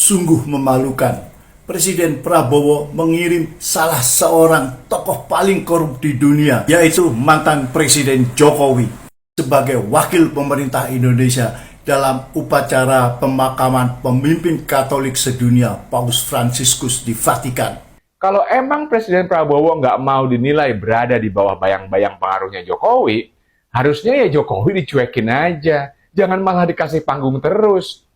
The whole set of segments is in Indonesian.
Sungguh memalukan. Presiden Prabowo mengirim salah seorang tokoh paling korup di dunia, yaitu mantan Presiden Jokowi, sebagai wakil pemerintah Indonesia dalam upacara pemakaman pemimpin Katolik sedunia Paus Fransiskus di Vatikan. Kalau emang Presiden Prabowo nggak mau dinilai berada di bawah bayang-bayang pengaruhnya Jokowi, harusnya ya Jokowi dicuekin aja, jangan malah dikasih panggung terus.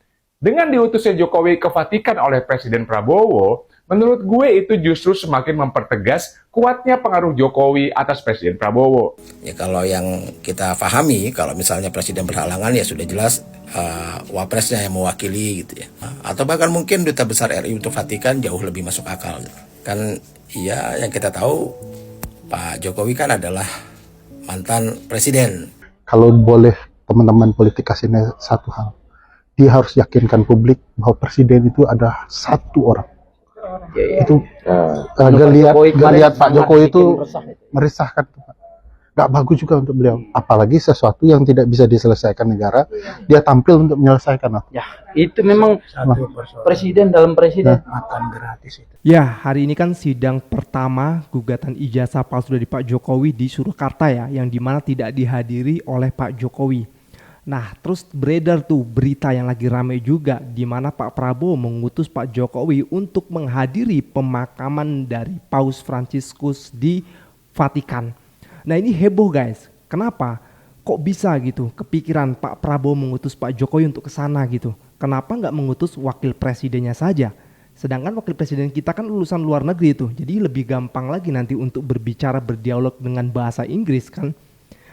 Dengan diutusnya Jokowi ke Vatikan oleh Presiden Prabowo, menurut gue itu justru semakin mempertegas kuatnya pengaruh Jokowi atas Presiden Prabowo. Ya kalau yang kita pahami, kalau misalnya Presiden berhalangan ya sudah jelas wapresnya yang mewakili gitu ya. Atau bahkan mungkin Duta Besar RI untuk Vatikan jauh lebih masuk akal gitu. Kan ya yang kita tahu Pak Jokowi kan adalah mantan presiden. Kalau boleh teman-teman politik kasih satu hal, dia harus yakinkan publik bahwa presiden itu ada satu orang. Itu lihat Pak Jokowi itu meresahkan. Gak bagus juga untuk beliau. Apalagi sesuatu yang tidak bisa diselesaikan negara, dia tampil untuk menyelesaikan. Ya, itu memang presiden dalam presiden. Makan gratis itu. Ya, hari ini kan sidang pertama gugatan ijazah palsu dari Pak Jokowi di Surakarta ya, yang dimana tidak dihadiri oleh Pak Jokowi. Nah, terus beredar tuh berita yang lagi rame juga, di mana Pak Prabowo mengutus Pak Jokowi untuk menghadiri pemakaman dari Paus Fransiskus di Vatikan. Nah ini heboh guys, kenapa? Kok bisa gitu kepikiran Pak Prabowo mengutus Pak Jokowi untuk ke sana gitu? Kenapa nggak mengutus wakil presidennya saja? Sedangkan wakil presiden kita kan lulusan luar negeri itu, jadi lebih gampang lagi nanti untuk berbicara, berdialog dengan bahasa Inggris kan?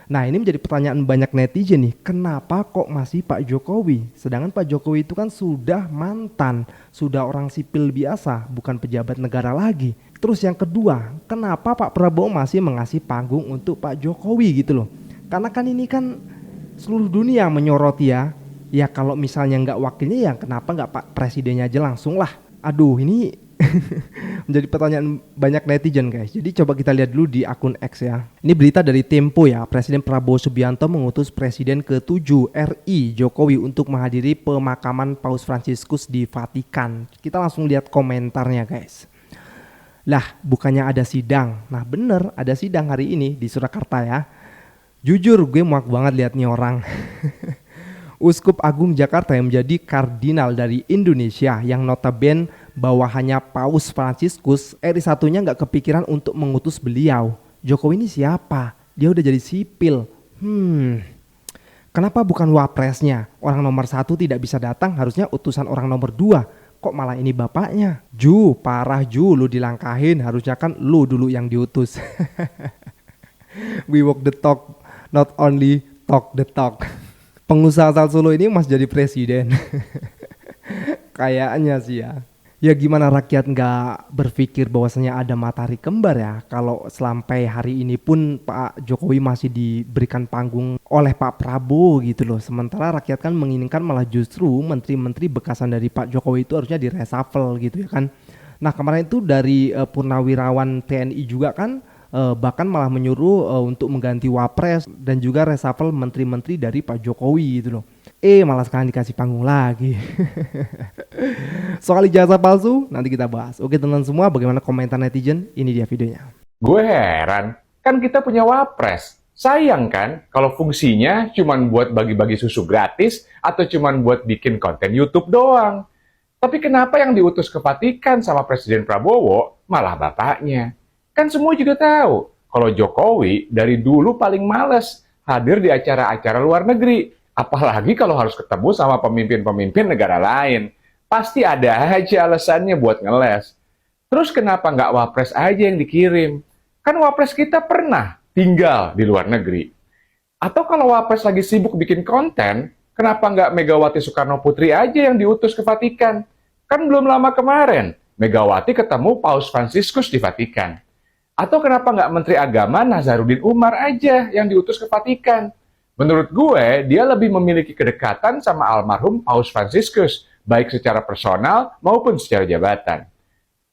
Nah ini menjadi pertanyaan banyak netizen nih, kenapa kok masih Pak Jokowi? Sedangkan Pak Jokowi itu kan sudah mantan, sudah orang sipil biasa, bukan pejabat negara lagi. Terus yang kedua, kenapa Pak Prabowo masih mengasih panggung untuk Pak Jokowi gitu loh? Karena kan ini kan seluruh dunia menyoroti ya. Ya kalau misalnya nggak wakilnya ya kenapa nggak Pak Presidennya aja langsung lah. Aduh ini menjadi pertanyaan banyak netizen guys. Jadi coba kita lihat dulu di akun X ya. Ini berita dari Tempo ya. Presiden Prabowo Subianto mengutus Presiden ke-7 RI Jokowi untuk menghadiri pemakaman Paus Fransiskus di Vatikan. Kita langsung lihat komentarnya guys. Lah bukannya ada sidang. Nah bener ada sidang hari ini di Surakarta ya. Jujur gue muak banget lihat nih orang. Uskup Agung Jakarta yang menjadi kardinal dari Indonesia yang notabene bawahannya Paus Fransiskus, RI satunya nggak kepikiran untuk mengutus beliau. Jokowi ini siapa? Dia udah jadi sipil. Kenapa bukan wapresnya? Orang nomor 1 tidak bisa datang, harusnya utusan orang nomor 2. Kok malah ini bapaknya? Parah lu dilangkahin, harusnya kan lu dulu yang diutus. We walk the talk, not only talk the talk. Pengusaha asal Solo ini masih jadi presiden. Kayaknya sih ya. Ya gimana rakyat nggak berpikir bahwasanya ada matahari kembar ya, kalau sampai hari ini pun Pak Jokowi masih diberikan panggung oleh Pak Prabowo gitu loh. Sementara rakyat kan menginginkan malah justru menteri-menteri bekasan dari Pak Jokowi itu harusnya di reshuffle gitu ya kan. Nah kemarin itu dari Purnawirawan TNI juga kan bahkan malah menyuruh untuk mengganti wapres dan juga reshuffle menteri-menteri dari Pak Jokowi gitu loh. Malah sekarang dikasih panggung lagi. Soal ijazah palsu nanti kita bahas. Oke teman-teman semua, bagaimana komentar netizen? Ini dia videonya. Gue heran, kan kita punya wapres. Sayang kan kalau fungsinya cuman buat bagi-bagi susu gratis atau cuman buat bikin konten YouTube doang. Tapi kenapa yang diutus ke Vatikan sama Presiden Prabowo malah bapaknya? Kan semua juga tahu kalau Jokowi dari dulu paling males hadir di acara-acara luar negeri. Apalagi kalau harus ketemu sama pemimpin-pemimpin negara lain. Pasti ada aja alasannya buat ngeles. Terus kenapa nggak wapres aja yang dikirim? Kan wapres kita pernah tinggal di luar negeri. Atau kalau wapres lagi sibuk bikin konten, kenapa nggak Megawati Soekarno Putri aja yang diutus ke Vatikan? Kan belum lama kemarin, Megawati ketemu Paus Fransiskus di Vatikan. Atau kenapa nggak Menteri Agama Nazarudin Umar aja yang diutus ke Vatikan? Menurut gue, dia lebih memiliki kedekatan sama almarhum Paus Fransiskus, baik secara personal maupun secara jabatan.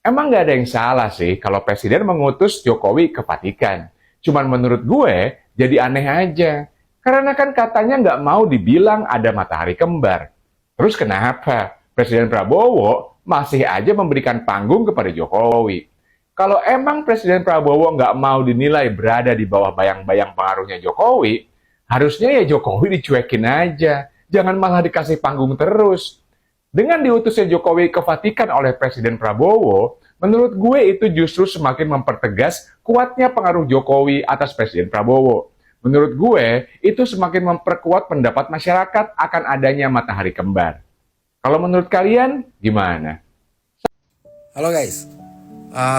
Emang nggak ada yang salah sih kalau Presiden mengutus Jokowi ke Vatikan. Cuman menurut gue, jadi aneh aja. Karena kan katanya nggak mau dibilang ada matahari kembar. Terus kenapa Presiden Prabowo masih aja memberikan panggung kepada Jokowi. Kalau emang Presiden Prabowo nggak mau dinilai berada di bawah bayang-bayang pengaruhnya Jokowi, harusnya ya Jokowi dicuekin aja. Jangan malah dikasih panggung terus. Dengan diutusnya Jokowi ke Vatikan oleh Presiden Prabowo, menurut gue itu justru semakin mempertegas kuatnya pengaruh Jokowi atas Presiden Prabowo. Menurut gue, itu semakin memperkuat pendapat masyarakat akan adanya matahari kembar. Kalau menurut kalian, gimana? Halo guys,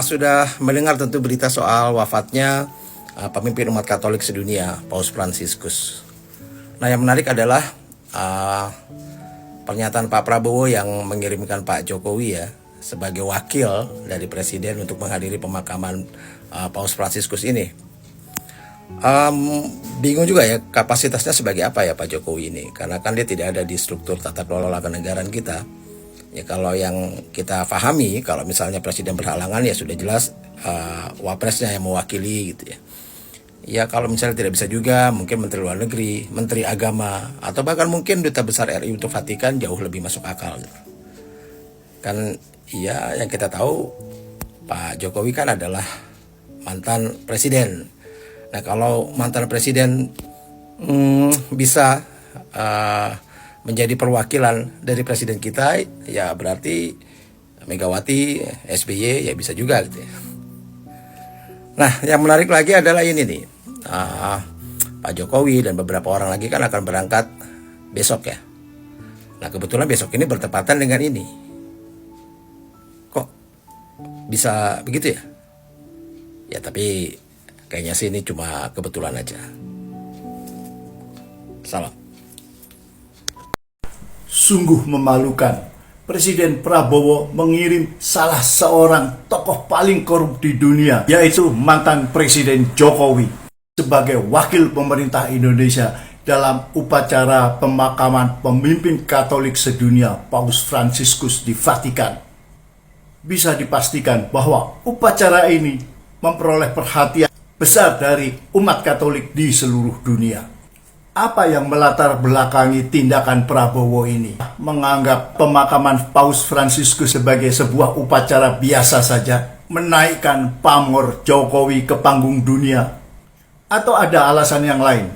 sudah mendengar tentu berita soal wafatnya pemimpin umat Katolik sedunia, Paus Fransiskus. Nah, yang menarik adalah pernyataan Pak Prabowo yang mengirimkan Pak Jokowi ya sebagai wakil dari Presiden untuk menghadiri pemakaman Paus Fransiskus ini. Bingung juga ya kapasitasnya sebagai apa ya Pak Jokowi ini, karena kan dia tidak ada di struktur tata kelola kenegaraan kita. Ya kalau yang kita pahami, kalau misalnya Presiden berhalangan ya sudah jelas wapresnya yang mewakili gitu ya. Ya kalau misalnya tidak bisa juga mungkin Menteri Luar Negeri, Menteri Agama, atau bahkan mungkin Duta Besar RI untuk Vatikan jauh lebih masuk akal gitu. Kan ya yang kita tahu Pak Jokowi kan adalah mantan presiden. Nah kalau mantan presiden bisa menjadi perwakilan dari presiden kita, ya berarti Megawati, SBY ya bisa juga gitu ya. Nah yang menarik lagi adalah ini nih, Pak Jokowi dan beberapa orang lagi kan akan berangkat besok ya. Nah kebetulan besok ini bertepatan dengan ini. Kok bisa begitu ya? Ya tapi kayaknya sih ini cuma kebetulan aja. Salam. Sungguh memalukan. Presiden Prabowo mengirim salah seorang tokoh paling korup di dunia, yaitu mantan Presiden Jokowi, sebagai wakil pemerintah Indonesia dalam upacara pemakaman pemimpin Katolik sedunia Paus Fransiskus di Vatikan. Bisa dipastikan bahwa upacara ini memperoleh perhatian besar dari umat Katolik di seluruh dunia. Apa yang melatar belakangi tindakan Prabowo ini? Menganggap pemakaman Paus Fransiskus sebagai sebuah upacara biasa saja? Menaikkan pamor Jokowi ke panggung dunia? Atau ada alasan yang lain?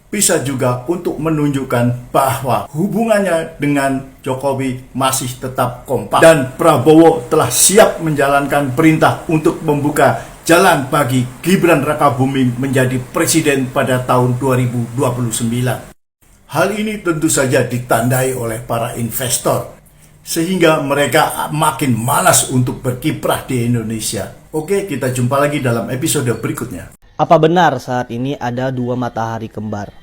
Bisa juga untuk menunjukkan bahwa hubungannya dengan Jokowi masih tetap kompak. Dan Prabowo telah siap menjalankan perintah untuk membuka jalan bagi Gibran Rakabuming menjadi presiden pada tahun 2029. Hal ini tentu saja ditandai oleh para investor, sehingga mereka makin malas untuk berkiprah di Indonesia. Oke, kita jumpa lagi dalam episode berikutnya. Apa benar saat ini ada dua matahari kembar?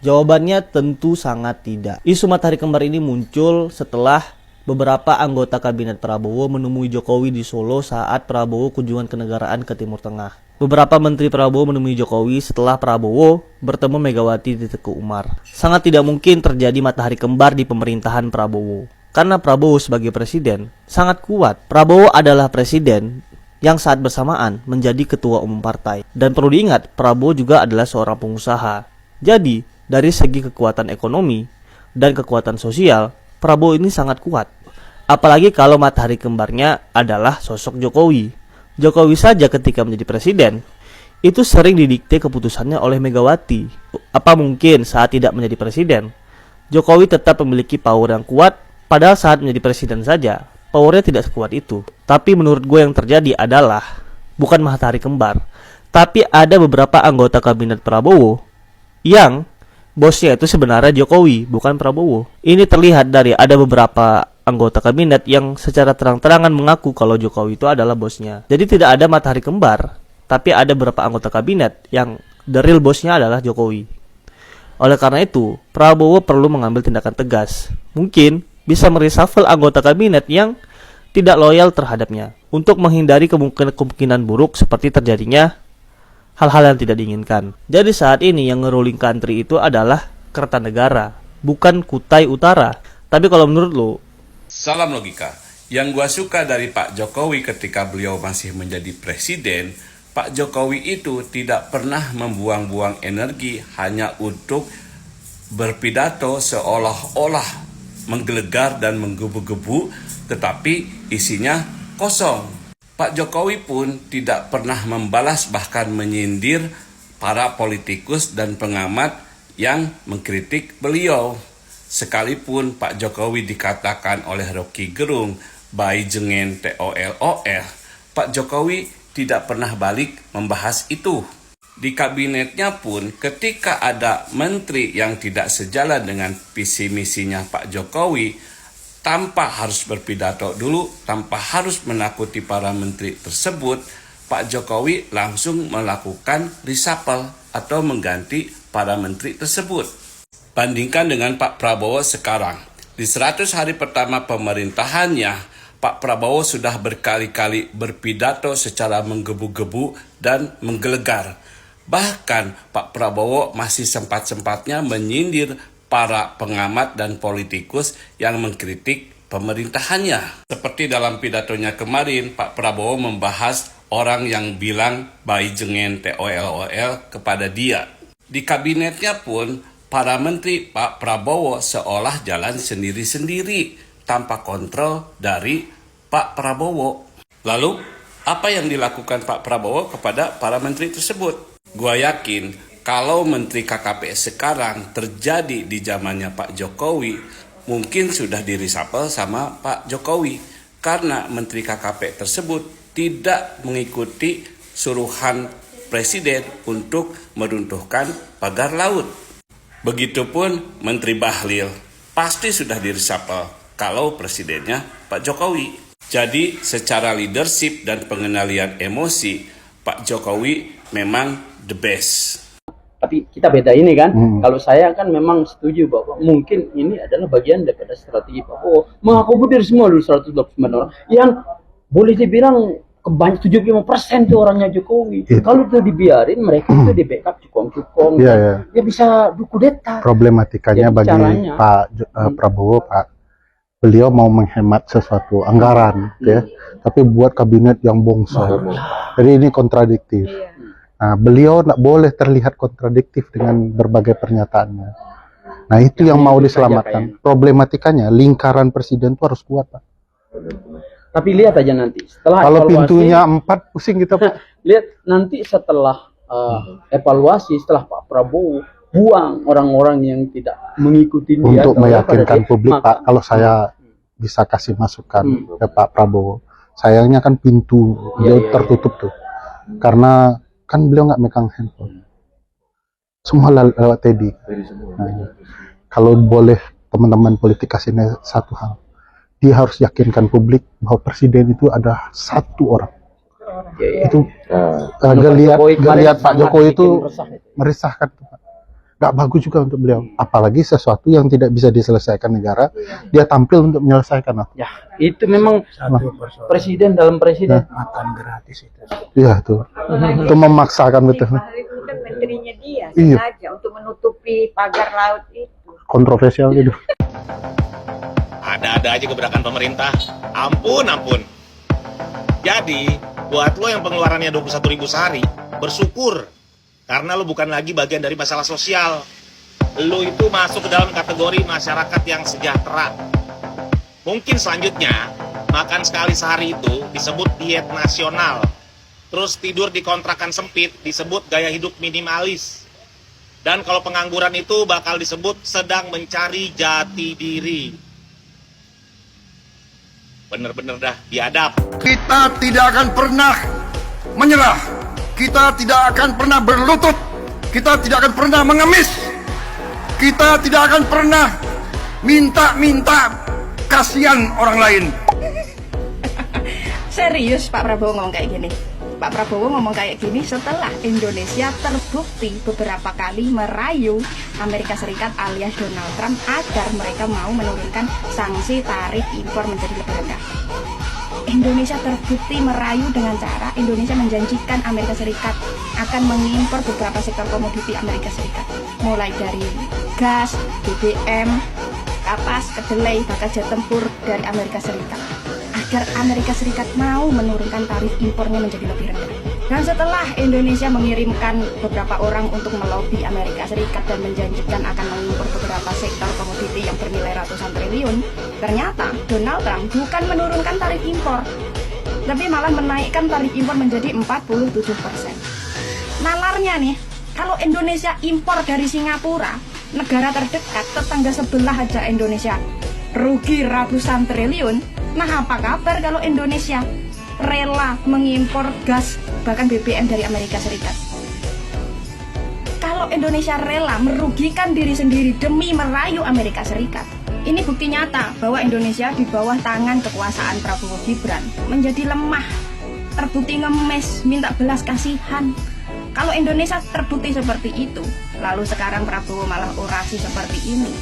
Jawabannya tentu sangat tidak. Isu matahari kembar ini muncul setelah beberapa anggota kabinet Prabowo menemui Jokowi di Solo saat Prabowo kunjungan kenegaraan ke Timur Tengah. Beberapa menteri Prabowo menemui Jokowi setelah Prabowo bertemu Megawati di Teguh Umar. Sangat tidak mungkin terjadi matahari kembar di pemerintahan Prabowo. Karena Prabowo sebagai presiden sangat kuat. Prabowo adalah presiden yang saat bersamaan menjadi ketua umum partai. Dan perlu diingat, Prabowo juga adalah seorang pengusaha. Jadi, dari segi kekuatan ekonomi dan kekuatan sosial, Prabowo ini sangat kuat. Apalagi kalau matahari kembarnya adalah sosok Jokowi. Jokowi saja ketika menjadi presiden itu sering didikte keputusannya oleh Megawati. Apa mungkin saat tidak menjadi presiden Jokowi tetap memiliki power yang kuat, padahal saat menjadi presiden saja powernya tidak sekuat itu. Tapi menurut gue yang terjadi adalah bukan matahari kembar, tapi ada beberapa anggota kabinet Prabowo yang bosnya itu sebenarnya Jokowi, bukan Prabowo. Ini terlihat dari ada beberapa anggota kabinet yang secara terang-terangan mengaku kalau Jokowi itu adalah bosnya. Jadi tidak ada matahari kembar, tapi ada beberapa anggota kabinet yang the real bosnya adalah Jokowi. Oleh karena itu, Prabowo perlu mengambil tindakan tegas. Mungkin bisa mereshuffle anggota kabinet yang tidak loyal terhadapnya untuk menghindari kemungkinan buruk seperti terjadinya hal-hal yang tidak diinginkan. Jadi saat ini yang nge-ruling country itu adalah Kertanegara, bukan Kutai Utara. Tapi kalau menurut lo? Salam logika. Yang gua suka dari Pak Jokowi ketika beliau masih menjadi presiden, Pak Jokowi itu tidak pernah membuang-buang energi hanya untuk berpidato seolah-olah menggelegar dan menggebu-gebu tetapi isinya kosong. Pak Jokowi pun tidak pernah membalas bahkan menyindir para politikus dan pengamat yang mengkritik beliau. Sekalipun Pak Jokowi dikatakan oleh Rocky Gerung bayi jengen TOLOL, Pak Jokowi tidak pernah balik membahas itu. Di kabinetnya pun ketika ada menteri yang tidak sejalan dengan visi misinya Pak Jokowi, tanpa harus berpidato dulu, tanpa harus menakuti para menteri tersebut, Pak Jokowi langsung melakukan reshuffle atau mengganti para menteri tersebut. Bandingkan dengan Pak Prabowo sekarang. Di 100 hari pertama pemerintahannya, Pak Prabowo sudah berkali-kali berpidato secara menggebu-gebu dan menggelegar. Bahkan Pak Prabowo masih sempat-sempatnya menyindir para pengamat dan politikus yang mengkritik pemerintahannya. Seperti dalam pidatonya kemarin, Pak Prabowo membahas orang yang bilang bayi jengen TOLOL kepada dia. Di kabinetnya pun, para menteri Pak Prabowo seolah jalan sendiri-sendiri tanpa kontrol dari Pak Prabowo. Lalu, apa yang dilakukan Pak Prabowo kepada para menteri tersebut? Gua yakin kalau Menteri KKP sekarang terjadi di zamannya Pak Jokowi, mungkin sudah di-reshuffle sama Pak Jokowi. Karena Menteri KKP tersebut tidak mengikuti suruhan Presiden untuk meruntuhkan pagar laut. Begitupun Menteri Bahlil, pasti sudah di-reshuffle kalau presidennya Pak Jokowi. Jadi secara leadership dan pengendalian emosi, Pak Jokowi memang the best. Tapi kita beda ini kan. Kalau saya kan memang setuju bahwa mungkin ini adalah bagian daripada strategi Pak Prabowo mengakomodir semua dulu 129 orang yang boleh dibilang kebanyakan 75% itu orangnya Jokowi. Kalau itu dibiarin, mereka itu di backup cukong-cukong. Ya bisa kudeta. Problematikanya bagi Pak Prabowo, beliau mau menghemat sesuatu anggaran, ya, tapi buat kabinet yang bongsor. Jadi ini kontradiktif. Nah, beliau tidak boleh terlihat kontradiktif dengan berbagai pernyataannya. Nah, itu yang mau diselamatkan. Problematikanya, lingkaran presiden itu harus kuat, Pak. Tapi lihat aja nanti setelah kalau evaluasi, pintunya 4 pusing kita, Pak. lihat nanti setelah evaluasi, setelah Pak Prabowo buang orang-orang yang tidak mengikuti dia untuk meyakinkan publik, Pak. Kalau saya bisa kasih masukan ke Pak Prabowo, sayangnya kan pintu dia tertutup tuh, karena kan beliau nggak megang handphone, semua lewat Teddy. Nah, kalau boleh teman-teman politik kasih satu hal, dia harus yakinkan publik bahwa presiden itu ada satu orang. Itu geliat Pak Jokowi itu merisahkan, Pak. Gak bagus juga untuk beliau, apalagi sesuatu yang tidak bisa diselesaikan negara, dia tampil untuk menyelesaikan. Ya, itu memang presiden dalam presiden. Makan gratis itu. Iya tuh, itu memaksakan betul. Itu kan menterinya dia Iya. sengaja untuk menutupi pagar laut itu. Kontroversial gitu. Ada-ada aja gebrakan pemerintah. Ampun. Jadi, buat lo yang pengeluarannya 21.000 sehari, bersyukur. Karena lo bukan lagi bagian dari masalah sosial. Lo itu masuk ke dalam kategori masyarakat yang sejahtera. Mungkin selanjutnya, makan sekali sehari itu disebut diet nasional. Terus tidur di kontrakan sempit disebut gaya hidup minimalis. Dan kalau pengangguran itu bakal disebut sedang mencari jati diri. Bener-bener dah biadab. Kita tidak akan pernah menyerah. Kita tidak akan pernah berlutut. Kita tidak akan pernah mengemis. Kita tidak akan pernah minta kasihan orang lain. Serius Pak Prabowo ngomong kayak gini? Pak Prabowo ngomong kayak gini setelah Indonesia terbukti beberapa kali merayu Amerika Serikat alias Donald Trump agar mereka mau menurunkan sanksi tarif impor menjadi lebih rendah. Indonesia terbukti merayu dengan cara Indonesia menjanjikan Amerika Serikat akan mengimpor beberapa sektor komoditi Amerika Serikat, mulai dari gas, BBM, kapas, kedelai, bahkan jet tempur dari Amerika Serikat, agar Amerika Serikat mau menurunkan tarif impornya menjadi lebih rendah. Dan setelah Indonesia mengirimkan beberapa orang untuk melobi Amerika Serikat dan menjanjikan akan mengimpor beberapa sektor komoditi yang bernilai ratusan triliun, ternyata Donald Trump bukan menurunkan tarif impor, tapi malah menaikkan tarif impor menjadi 47%. Nalarnya nih, kalau Indonesia impor dari Singapura, negara terdekat, tetangga sebelah aja Indonesia rugi ratusan triliun. Nah, apa kabar kalau Indonesia rela mengimpor gas bahkan BBM dari Amerika Serikat? Kalau Indonesia rela merugikan diri sendiri demi merayu Amerika Serikat, ini bukti nyata bahwa Indonesia di bawah tangan kekuasaan Prabowo Gibran menjadi lemah, terbukti ngemes, minta belas kasihan. Kalau Indonesia terbukti seperti itu, lalu sekarang Prabowo malah orasi seperti ini,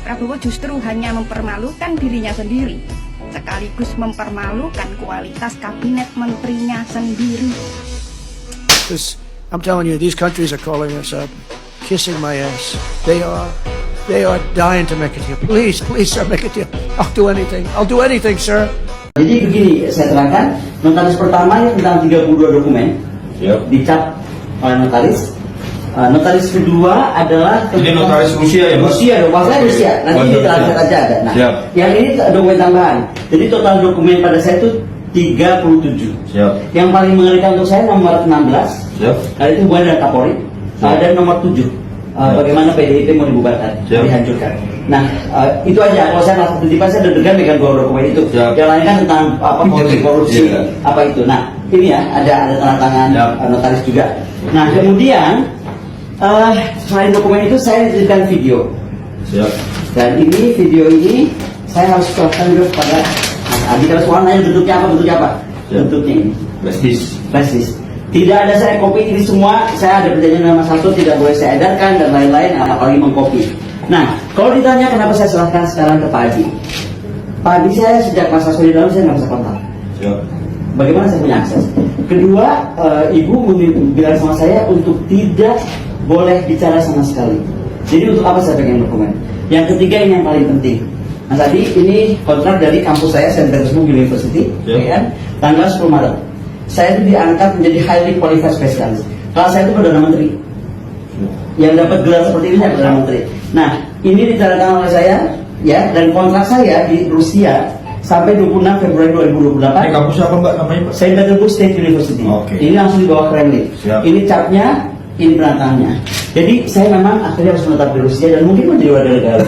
Prabowo justru hanya mempermalukan dirinya sendiri, sekaligus mempermalukan kualitas kabinet menterinya sendiri. I'm telling you, these countries are calling us up, kissing my ass. They are dying to make it here. Please, sir, make it here. I'll do anything. I'll do anything, sir. Jadi begini, saya terangkan, notaris pertama ini tentang 32 dokumen, dicap oleh notaris. Notaris kedua adalah ini notaris Rusia ya, Mas? Rusia, maksudnya Rusia. Nanti diterangkan aja ada. Nah, yang ini dokumen tambahan. Jadi total dokumen pada saya itu 37. Yang paling mengerikan untuk saya nomor 16. Kali itu hubungan dengan Kapolri. Dan nomor 7. Bagaimana PDIP mau dibubarkan, dihancurkan. Nah, itu aja. Kalau saya merasa tertiba, saya deg-degan dengan dua dokumen itu. Yang lain kan tentang apa korupsi, apa itu. Nah, ini ya ada tanda tangan notaris juga. Nah, kemudian selain dokumen itu saya diberikan video. Dan ini video ini saya harus serahkan juga kepada Mas Adi. Kalau soal nanya bentuknya apa? Bentuknya ini. Flash disk. Tidak ada saya copy ini semua. Saya ada perjanjian dengan Mas Hasto, tidak boleh saya edarkan dan lain-lain, apalagi mengcopy. Nah, kalau ditanya kenapa saya serahkan sekarang ke Pak Adi, Pak Adi saya sejak Mas Hasto di dalam saya nggak bisa kontak. Bagaimana saya punya akses? Kedua, Ibu bilang sama saya untuk tidak boleh bicara sama sekali. Jadi untuk apa saya pegang dokumen? Yang ketiga ini yang paling penting. Mas Adi, ini kontrak dari kampus saya, St. Petersburg University, kan? Tanggal 10 Maret. Saya itu diangkat menjadi highly qualified specialist. Kalau saya itu Perdana Menteri. Yang dapat gelar seperti ini saya Perdana Menteri. Nah, ini ditandatangani oleh saya, ya, dan kontrak saya di Rusia sampai 26 Februari 2028. Ini kampus apa Mbak namanya Pak? St. Petersburg State University. Ini langsung di bawah Kremlin. Ini capnya, ini penantangannya. Jadi saya memang akhirnya harus menetap di Rusia dan mungkin menjadi warga negara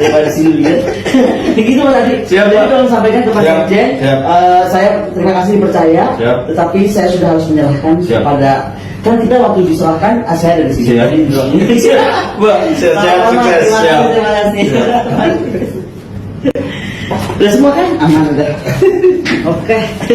daripada sini lihat. Begitu Mas Adi. Jadi kalau sampaikan ke Pak Sekjen, saya terima kasih dipercaya, tetapi saya sudah harus menyerahkan kepada, kan kita waktu diserahkan saya ada di sini. Jadi di ruang ini. Sukses. Terima kasih. Udah semua kan? Aman udah. Oke.